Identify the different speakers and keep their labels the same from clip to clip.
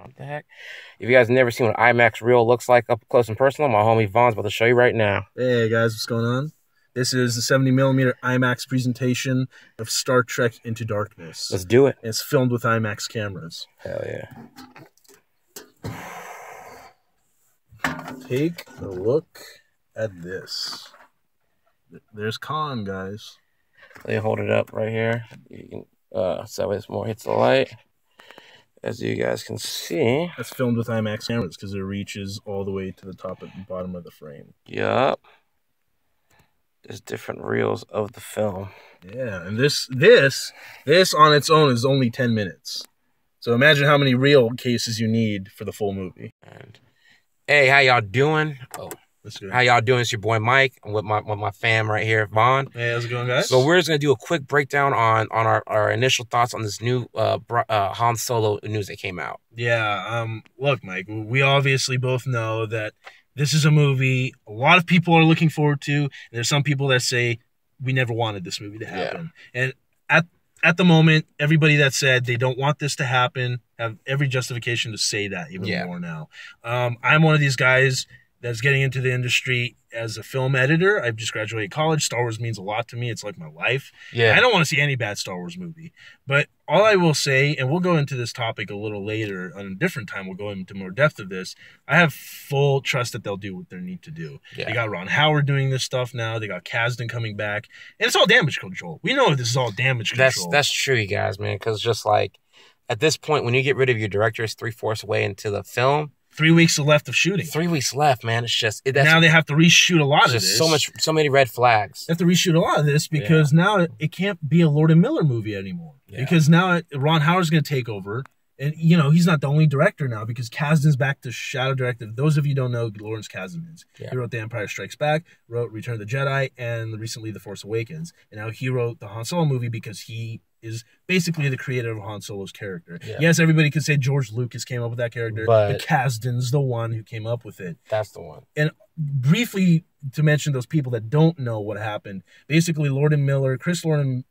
Speaker 1: What the heck? If you guys never seen what IMAX Reel looks like up close and personal, my homie Vaughn's about to show you right now.
Speaker 2: Hey guys, what's going on? This is the 70mm IMAX presentation of Star Trek Into Darkness.
Speaker 1: Let's do it.
Speaker 2: And it's filmed with IMAX cameras.
Speaker 1: Hell yeah.
Speaker 2: Take a look at this. There's Khan, guys.
Speaker 1: Let me hold it up right here. You can so it's more hits the light. As you guys can see,
Speaker 2: it's filmed with IMAX cameras because it reaches all the way to the top and bottom of the frame.
Speaker 1: Yup. There's different reels of the film.
Speaker 2: Yeah, and this on its own is only 10 minutes. So imagine how many reel cases you need for the full movie.
Speaker 1: And hey, how y'all doing? Oh.
Speaker 2: Good.
Speaker 1: How y'all doing? It's your boy Mike. I'm with my fam right here, Vaughn.
Speaker 2: Hey, how's it going, guys?
Speaker 1: So we're just gonna do a quick breakdown on our initial thoughts on this new Han Solo news that came out.
Speaker 2: Yeah. Look, Mike, we obviously both know that this is a movie a lot of people are looking forward to. And there's some people that say we never wanted this movie to happen. Yeah. And at the moment, everybody that said they don't want this to happen have every justification to say that even more now. I'm one of these guys that's getting into the industry as a film editor. I've just graduated college. Star Wars means a lot to me. It's like my life. Yeah. I don't want to see any bad Star Wars movie. But all I will say, and we'll go into this topic a little later on a different time, we'll go into more depth of this. I have full trust that they'll do what they need to do. Yeah. They got Ron Howard doing this stuff now. They got Kasdan coming back. And it's all damage control. We know this is all damage control.
Speaker 1: That's true, you guys, man. Because just like at this point, when you get rid of your director, it's 3/4 way into the film.
Speaker 2: 3 weeks left of shooting.
Speaker 1: 3 weeks left, man. It's just
Speaker 2: now they have to reshoot a lot of this.
Speaker 1: So many red flags.
Speaker 2: They have to reshoot a lot of this because now it can't be a Lord and Miller movie anymore. Yeah. Because now Ron Howard's going to take over, and he's not the only director now because Kasdan's back to shadow directing. Those of you who don't know who Lawrence Kasdan is. Yeah. He wrote The Empire Strikes Back, wrote Return of the Jedi, and recently The Force Awakens. And now he wrote the Han Solo movie because he is basically the creator of Han Solo's character. Yeah. Yes, everybody could say George Lucas came up with that character, but Kasdan's the one who came up with it.
Speaker 1: That's the one.
Speaker 2: And briefly, to mention those people that don't know what happened, basically Lord and Miller, Lord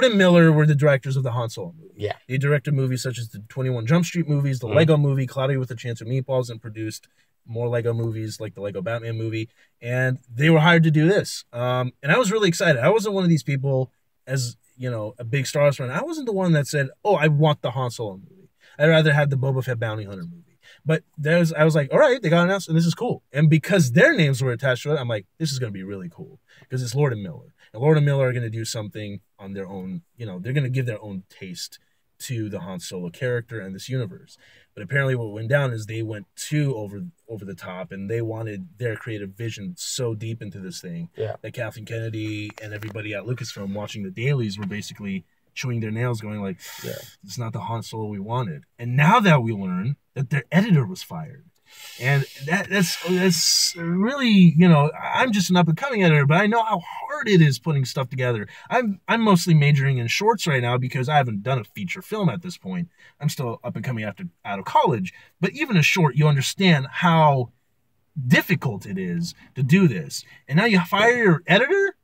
Speaker 2: and Miller were the directors of the Han Solo movie.
Speaker 1: Yeah.
Speaker 2: They directed movies such as the 21 Jump Street movies, the Lego movie, Cloudy with a Chance of Meatballs, and produced more Lego movies like the Lego Batman movie. And they were hired to do this. And I was really excited. I wasn't one of these people, as a big Star Wars fan. I wasn't the one that said, "Oh, I want the Han Solo movie." I'd rather have the Boba Fett Bounty Hunter movie. But I was like, all right, they got announced, and this is cool. And because their names were attached to it, I'm like, this is going to be really cool because it's Lord and Miller. And Lord and Miller are going to do something on their own. They're going to give their own taste to the Han Solo character and this universe. But apparently what went down is they went too over the top, and they wanted their creative vision so deep into this thing that Kathleen Kennedy and everybody at Lucasfilm watching the dailies were basically chewing their nails going like, it's not the Han Solo we wanted. And now that we learn that their editor was fired. And that's really, I'm just an up-and-coming editor, but I know how hard it is putting stuff together. I'm mostly majoring in shorts right now because I haven't done a feature film at this point. I'm still up-and-coming out of college. But even a short, you understand how difficult it is to do this. And now you fire your editor,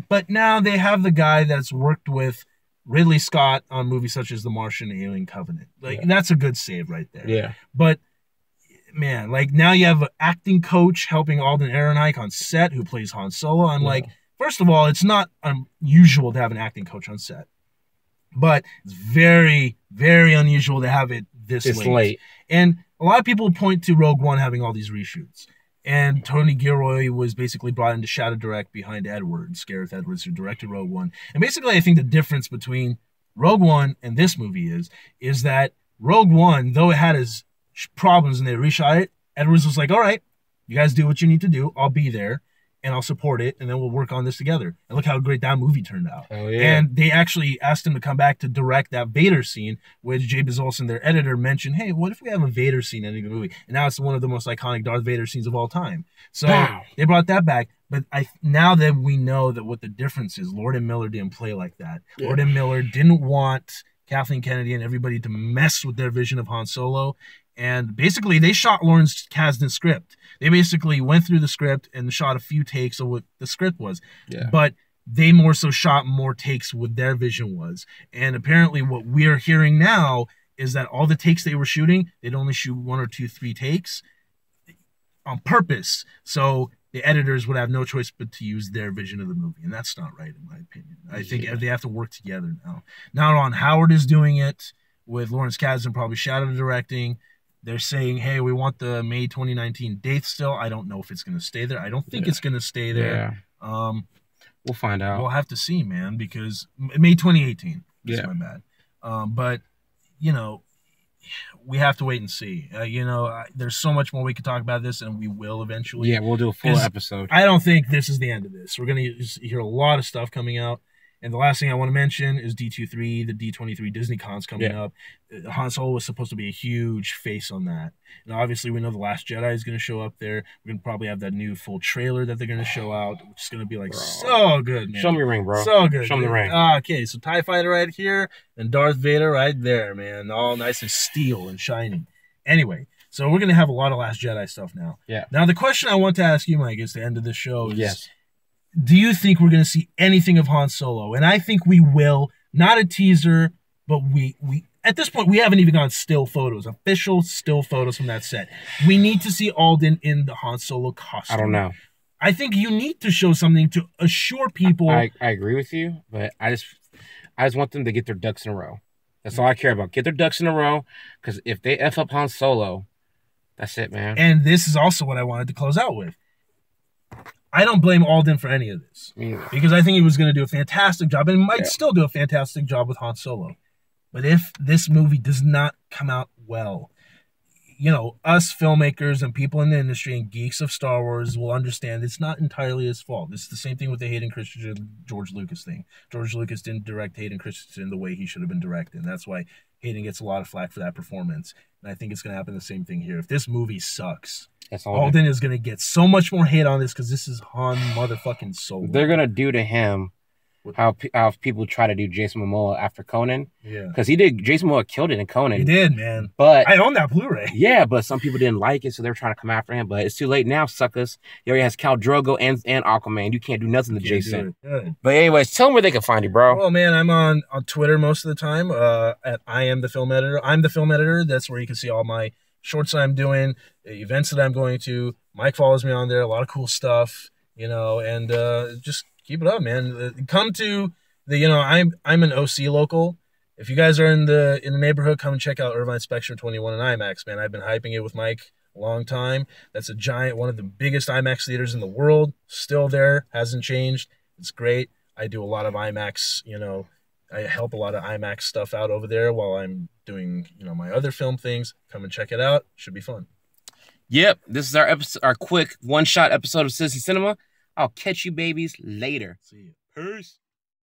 Speaker 2: but now they have the guy that's worked with Ridley Scott on movies such as The Martian and Alien Covenant. That's a good save right there.
Speaker 1: Yeah.
Speaker 2: But man, now you have an acting coach helping Alden Ehrenreich on set who plays Han Solo. I'm like, first of all, it's not unusual to have an acting coach on set. But it's very, very unusual to have it this late. And a lot of people point to Rogue One having all these reshoots. And Tony Gilroy was basically brought in to shadow direct behind Gareth Edwards, who directed Rogue One. And basically, I think the difference between Rogue One and this movie is that Rogue One, though it had its problems and they reshot it, Edwards was like, all right, you guys do what you need to do. I'll be there and I'll support it, and then we'll work on this together. And look how great that movie turned out.
Speaker 1: Oh, yeah.
Speaker 2: And they actually asked him to come back to direct that Vader scene, which Jay Bezolson, their editor, mentioned, hey, what if we have a Vader scene in the movie? And now it's one of the most iconic Darth Vader scenes of all time. So they brought that back. But now that we know that what the difference is, Lord and Miller didn't play like that. Yeah. Lord and Miller didn't want Kathleen Kennedy and everybody to mess with their vision of Han Solo. And basically, they shot Lawrence Kasdan's script. They basically went through the script and shot a few takes of what the script was.
Speaker 1: Yeah.
Speaker 2: But they more so shot more takes what their vision was. And apparently what we're hearing now is that all the takes they were shooting, they'd only shoot 1 or 2, 3 takes on purpose. So the editors would have no choice but to use their vision of the movie, and that's not right in my opinion. I think they have to work together now. Now Ron Howard is doing it with Lawrence Kasdan probably shadow directing. They're saying, hey, we want the May 2019 date still. I don't know if it's going to stay there. I don't think it's going to stay there.
Speaker 1: We'll find out.
Speaker 2: We'll have to see, man, because May 2018 is my bad. But, you know, we have to wait and see. There's so much more we could talk about this, and we will eventually.
Speaker 1: Yeah, we'll do a full episode.
Speaker 2: I don't think this is the end of this. We're going to hear a lot of stuff coming out. And the last thing I want to mention is D23, the D23 Disney Con's coming up. Han Solo was supposed to be a huge face on that. And obviously we know The Last Jedi is going to show up there. We're going to probably have that new full trailer that they're going to show out, which is going to be like so good, man.
Speaker 1: Show me your ring, bro.
Speaker 2: So good.
Speaker 1: Show me the ring.
Speaker 2: Okay, so TIE Fighter right here and Darth Vader right there, man. All nice and steel and shining. Anyway, so we're going to have a lot of Last Jedi stuff now.
Speaker 1: Yeah.
Speaker 2: Now the question I want to ask you, Mike, is the end of the show is... Do you think we're going to see anything of Han Solo? And I think we will. Not a teaser, but we at this point, we haven't even gotten still photos, official still photos from that set. We need to see Alden in the Han Solo costume.
Speaker 1: I don't know.
Speaker 2: I think you need to show something to assure people.
Speaker 1: I agree with you, but I just want them to get their ducks in a row. That's all I care about. Get their ducks in a row, because if they F up Han Solo, that's it, man.
Speaker 2: And this is also what I wanted to close out with. I don't blame Alden for any of this, because I think he was going to do a fantastic job, and might still do a fantastic job with Han Solo. But if this movie does not come out well, us filmmakers and people in the industry and geeks of Star Wars will understand it's not entirely his fault. It's the same thing with the Hayden Christensen, George Lucas thing. George Lucas didn't direct Hayden Christensen the way he should have been directed, and that's why Hayden gets a lot of flack for that performance. And I think it's going to happen the same thing here. If this movie sucks, Alden is going to get so much more hate on this, because this is Han motherfucking Solo.
Speaker 1: They're going to do to him how people try to do Jason Momoa after Conan.
Speaker 2: Yeah.
Speaker 1: Because Jason Momoa killed it in Conan.
Speaker 2: He did, man.
Speaker 1: But
Speaker 2: I own that Blu-ray.
Speaker 1: Yeah, but some people didn't like it, so they're trying to come after him. But it's too late now, suckers. He already has Khal Drogo and Aquaman. You can't do nothing to Jason. But anyways, tell them where they can find you, bro.
Speaker 2: Well, man, I'm on Twitter most of the time at I Am the Film Editor. I'm the Film Editor. That's where you can see all my shorts that I'm doing, events that I'm going to. Mike follows me on there. A lot of cool stuff, and just keep it up, man. Come to the, I'm an OC local. If you guys are in the neighborhood, come and check out Irvine Spectrum 21 and IMAX, man. I've been hyping it with Mike a long time. That's a giant, one of the biggest IMAX theaters in the world. Still there, hasn't changed. It's great. I do a lot of IMAX, I help a lot of IMAX stuff out over there while I'm doing, my other film things. Come and check it out. Should be fun.
Speaker 1: Yep, this is our episode, our quick one-shot episode of Citizen Cinema. I'll catch you babies later.
Speaker 2: See you.
Speaker 1: Peace.